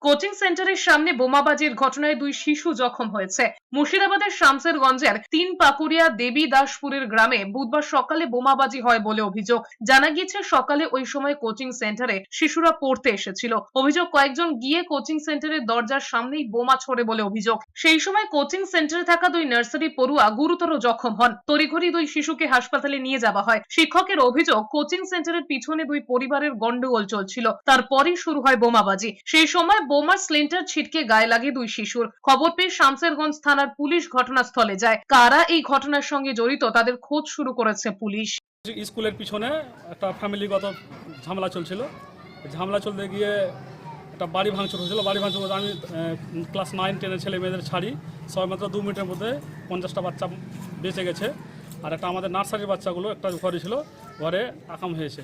Coaching সেন্টারের সামনে বোমাবাজির ঘটনায় 2 শিশু জখম হয়েছে। মুর্শিদাবাদের শামসেরগঞ্জের 3 পাকুড়িয়া দেবী দাসপুরের গ্রামে বুধবার সকালে বোমাবাজি হয় বলে অভিযোগ। জানা গিয়েছে সকালে ওই সময় কোচিং সেন্টারে শিশুরা পড়তে এসেছিল। অভিযোগ, কয়েকজন গিয়ে কোচিং সেন্টারের দরজার সামনেই বোমা ছোড়ে বলে অভিযোগ। সেই সময় কোচিং সেন্টারে থাকা 2 নার্সারি পড়ুয়া গুরুতর জখম হন। তড়িঘড়ি 2 শিশুকে হাসপাতালে নিয়ে যাওয়া হয়। শিক্ষকের অভিযোগ, কোচিং সেন্টারের পিছনে 2 পরিবারের গন্ডগোল চলছিল, তারপরই শুরু হয় বোমাবাজি। সেই সময় বোমার স্প্লিন্টার ছিটকে গায়ে লাগে 2 শিশুর। খবর পেয়ে শামসেরগঞ্জ থানার পুলিশ ঘটনাস্থলে যায়। কারা এই ঘটনার সঙ্গে জড়িত তাদের খোঁজ শুরু করেছে পুলিশ। স্কুলের পিছনে একটা ফ্যামিলিগত ঝামেলা চলছিল। ঝামেলা চলতে গিয়ে একটা বাড়ি ভাঙচুর হয়েছিল। বাড়ি ভাঙচুর বলতে আমি ক্লাস 9-10-এর ছেলে মেয়েদের ছাড়ি, সবাই মাত্র 2 মিনিটের মধ্যে 50টা বাচ্চা বেঁচে গেছে। আর একটা আমাদের নার্সারির বাচ্চাগুলো একটা ঘরে ছিল, ঘরে আকাম হয়েছে।